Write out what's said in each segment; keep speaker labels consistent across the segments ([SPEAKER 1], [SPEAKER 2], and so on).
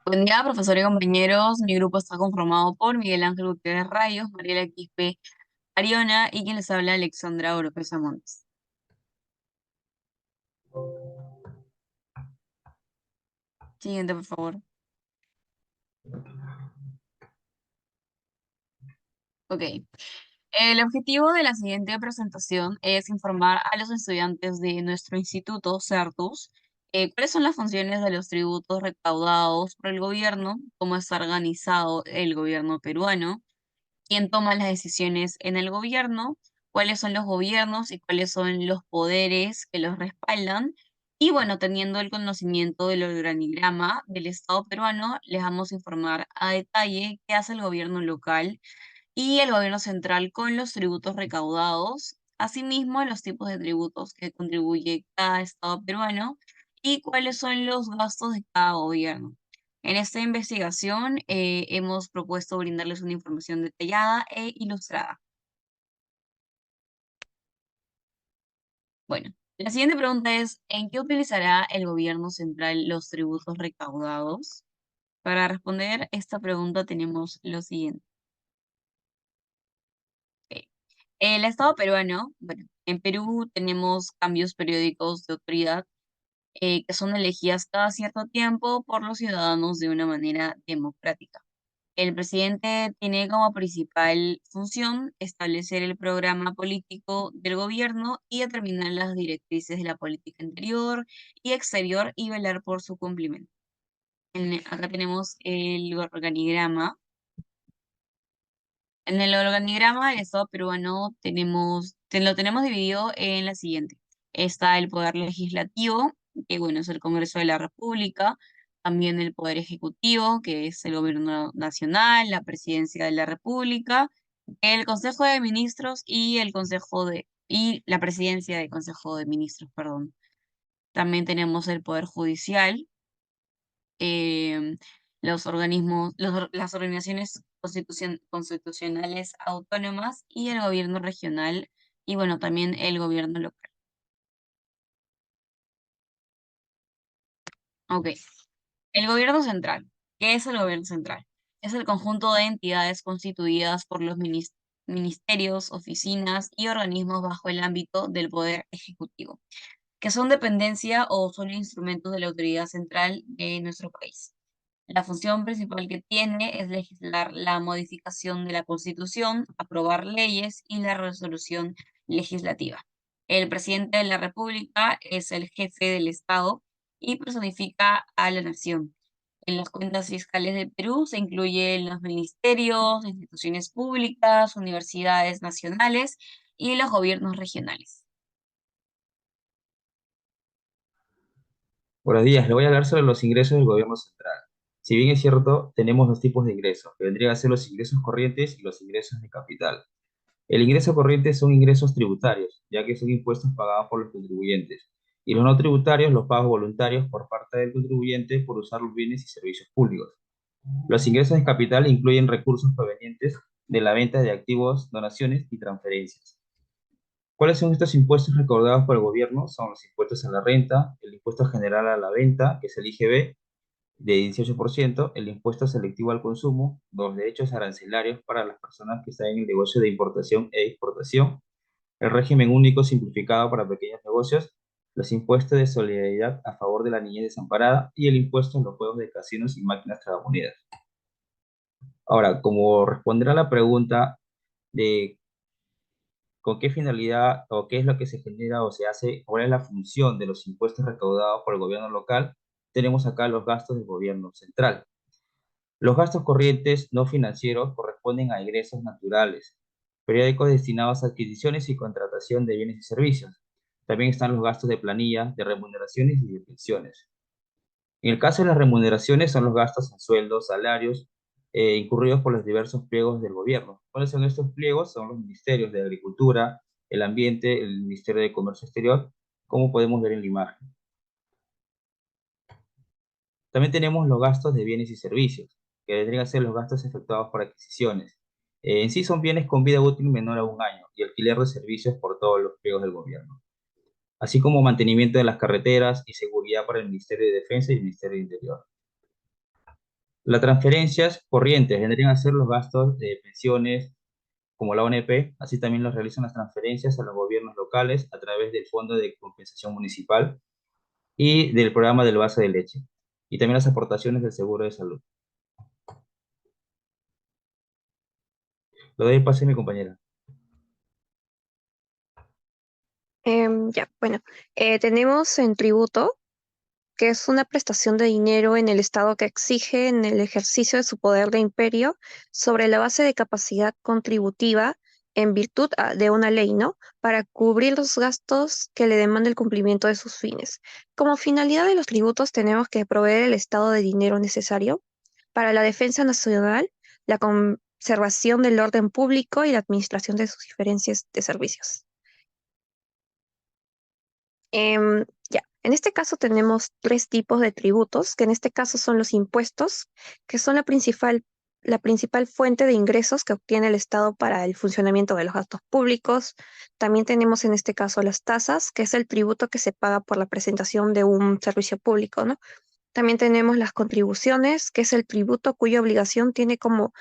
[SPEAKER 1] Buen día, profesor y compañeros. Mi grupo está conformado por Miguel Ángel Gutiérrez Rayos, Mariela Quispe Ariona y quien les habla, Alexandra Oropesa Montes. Siguiente, por favor. Ok. El objetivo de la siguiente presentación es informar a los estudiantes de nuestro instituto, CERTUS, cuáles son las funciones de los tributos recaudados por el gobierno, cómo está organizado el gobierno peruano, quién toma las decisiones en el gobierno, cuáles son los gobiernos y cuáles son los poderes que los respaldan. Y bueno, teniendo el conocimiento del organigrama del Estado peruano, les vamos a informar a detalle qué hace el gobierno local y el gobierno central con los tributos recaudados, asimismo los tipos de tributos que contribuye cada Estado peruano y cuáles son los gastos de cada gobierno. En esta investigación hemos propuesto brindarles una información detallada e ilustrada. Bueno, la siguiente pregunta es, ¿en qué utilizará el gobierno central los tributos recaudados? Para responder esta pregunta tenemos lo siguiente. Ok. El Estado peruano, bueno, en Perú tenemos cambios periódicos de autoridad que son elegidas cada cierto tiempo por los ciudadanos de una manera democrática. El presidente tiene como principal función establecer el programa político del gobierno y determinar las directrices de la política interior y exterior y velar por su cumplimiento. Acá tenemos el organigrama. En el organigrama del Estado peruano lo tenemos dividido en la siguiente. Está el poder legislativo, que bueno, es el Congreso de la República, también el poder ejecutivo, que es el gobierno nacional, la presidencia de la República, el Consejo de Ministros y y la presidencia del Consejo de Ministros, perdón. También tenemos el poder judicial, em, las organizaciones constitucionales autónomas y el gobierno regional y bueno, también el gobierno local. Ok, el gobierno central. ¿Qué es el gobierno central? Es el conjunto de entidades constituidas por los ministerios, oficinas y organismos bajo el ámbito del poder ejecutivo, que son dependencia o son instrumentos de la autoridad central de nuestro país. La función principal que tiene es legislar la modificación de la Constitución, aprobar leyes y la resolución legislativa. El presidente de la República es el jefe del Estado y personifica a la nación. En las cuentas fiscales de Perú se incluyen los ministerios, instituciones públicas, universidades nacionales y los gobiernos regionales.
[SPEAKER 2] Buenos días, le voy a hablar sobre los ingresos del gobierno central. Si bien es cierto, tenemos dos tipos de ingresos, que vendrían a ser los ingresos corrientes y los ingresos de capital. El ingreso corriente son ingresos tributarios, ya que son impuestos pagados por los contribuyentes, y los no tributarios, los pagos voluntarios por parte del contribuyente por usar los bienes y servicios públicos. Los ingresos de capital incluyen recursos provenientes de la venta de activos, donaciones y transferencias. ¿Cuáles son estos impuestos recaudados por el gobierno? Son los impuestos a la renta, el impuesto general a la venta, que es el IGB, de 18%, el impuesto selectivo al consumo, los derechos arancelarios para las personas que están en el negocio de importación e exportación, el régimen único simplificado para pequeños negocios, los impuestos de solidaridad a favor de la niñez desamparada y el impuesto en los juegos de casinos y máquinas tragamonedas. Ahora, como responder a la pregunta de con qué finalidad o qué es lo que se genera o se hace, cuál es la función de los impuestos recaudados por el gobierno local, tenemos acá los gastos del gobierno central. Los gastos corrientes no financieros corresponden a ingresos naturales, periódicos destinados a adquisiciones y contratación de bienes y servicios. También están los gastos de planilla, de remuneraciones y de pensiones. En el caso de las remuneraciones son los gastos en sueldos, salarios, incurridos por los diversos pliegos del gobierno. ¿Cuáles son estos pliegos? Son los ministerios de Agricultura, el Ambiente, el Ministerio de Comercio Exterior, como podemos ver en la imagen. También tenemos los gastos de bienes y servicios, que vendrían a ser los gastos efectuados por adquisiciones. En sí son bienes con vida útil menor a un año y alquiler de servicios por todos los pliegos del gobierno, así como mantenimiento de las carreteras y seguridad para el Ministerio de Defensa y el Ministerio de Interior. Las transferencias corrientes vendrían a ser los gastos de pensiones como la ONP, así también los realizan las transferencias a los gobiernos locales a través del Fondo de Compensación Municipal y del programa del base de leche, y también las aportaciones del seguro de salud. Lo doy el pase a mi compañera.
[SPEAKER 3] Ya, bueno, tenemos en tributo, que es una prestación de dinero en el Estado que exige en el ejercicio de su poder de imperio sobre la base de capacidad contributiva en virtud de una ley, ¿no? Para cubrir los gastos que le demanda el cumplimiento de sus fines. Como finalidad de los tributos tenemos que proveer el Estado de dinero necesario para la defensa nacional, la conservación del orden público y la administración de sus diferencias de servicios. Ya, en este caso tenemos tres tipos de tributos, que en este caso son los impuestos, que son la principal fuente de ingresos que obtiene el Estado para el funcionamiento de los gastos públicos. También tenemos en este caso las tasas, que es el tributo que se paga por la presentación de un servicio público, ¿no? También tenemos las contribuciones, que es el tributo cuya obligación tiene como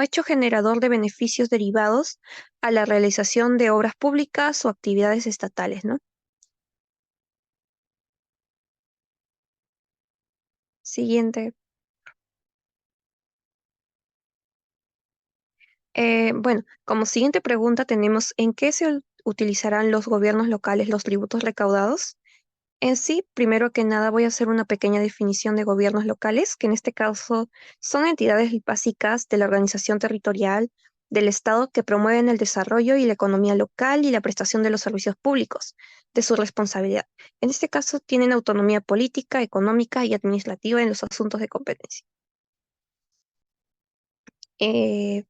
[SPEAKER 3] hecho generador de beneficios derivados a la realización de obras públicas o actividades estatales, ¿no? Siguiente. Bueno, como siguiente pregunta tenemos ¿en qué utilizarán los gobiernos locales los tributos recaudados? En sí, primero que nada voy a hacer una pequeña definición de gobiernos locales, que en este caso son entidades básicas de la organización territorial del Estado que promueven el desarrollo y la economía local y la prestación de los servicios públicos de su responsabilidad. En este caso tienen autonomía política, económica y administrativa en los asuntos de competencia. Eh,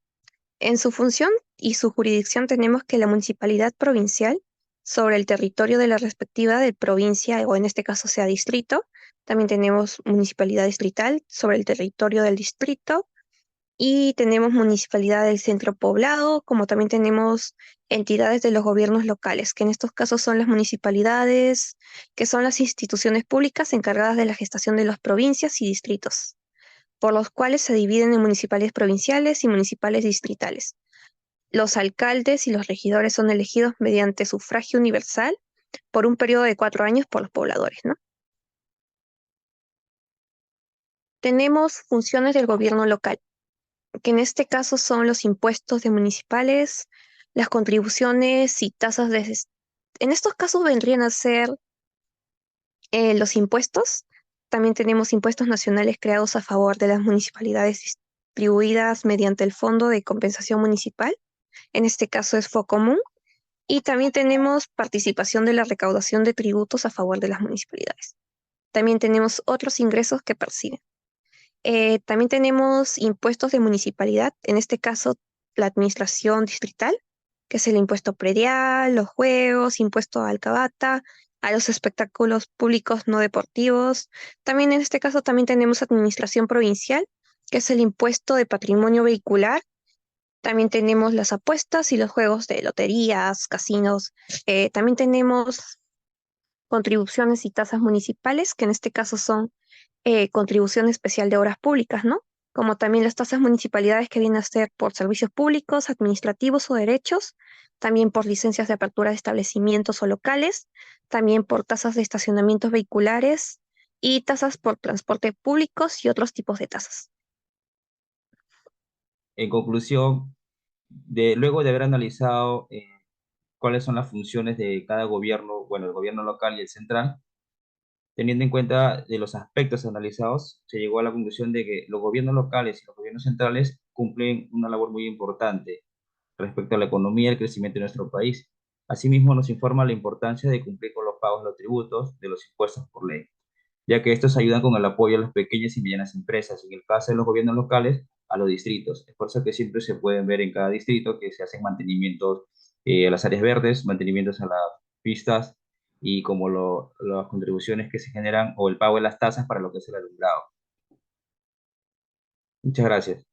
[SPEAKER 3] En su función y su jurisdicción tenemos que la municipalidad provincial sobre el territorio de la respectiva de provincia o en este caso sea distrito. También tenemos municipalidad distrital sobre el territorio del distrito y tenemos municipalidad del centro poblado, como también tenemos entidades de los gobiernos locales, que en estos casos son las municipalidades, que son las instituciones públicas encargadas de la gestación de las provincias y distritos, por los cuales se dividen en municipales provinciales y municipales distritales. Los alcaldes y los regidores son elegidos mediante sufragio universal por un periodo de 4 años por los pobladores, ¿no? Tenemos funciones del gobierno local, que en este caso son los impuestos de municipales, las contribuciones y tasas de... En estos casos vendrían a ser los impuestos. También tenemos impuestos nacionales creados a favor de las municipalidades distribuidas mediante el Fondo de Compensación Municipal. En este caso es FOCOMUN. Y también tenemos participación de la recaudación de tributos a favor de las municipalidades. También tenemos otros ingresos que perciben. También tenemos impuestos de municipalidad, en este caso la administración distrital, que es el impuesto predial, los juegos, impuesto a alcabata, a los espectáculos públicos no deportivos. También en este caso también tenemos administración provincial, que es el impuesto de patrimonio vehicular. También tenemos las apuestas y los juegos de loterías, casinos. También tenemos contribuciones y tasas municipales, que en este caso son contribución especial de obras públicas, ¿no? Como también las tasas municipalidades que vienen a ser por servicios públicos, administrativos o derechos, también por licencias de apertura de establecimientos o locales, también por tasas de estacionamientos vehiculares y tasas por transporte públicos y otros tipos de tasas.
[SPEAKER 2] En conclusión, luego de haber analizado cuáles son las funciones de cada gobierno, bueno, el gobierno local y el central, teniendo en cuenta de los aspectos analizados, se llegó a la conclusión de que los gobiernos locales y los gobiernos centrales cumplen una labor muy importante respecto a la economía y el crecimiento de nuestro país. Asimismo, nos informa la importancia de cumplir con los pagos de los tributos, de los impuestos por ley, ya que estos ayudan con el apoyo a las pequeñas y medianas empresas, en el caso de los gobiernos locales, a los distritos. Es por eso que siempre se pueden ver en cada distrito que se hacen mantenimientos a las áreas verdes, mantenimientos a las pistas y como las contribuciones que se generan o el pago de las tasas para lo que es el alumbrado. Muchas gracias.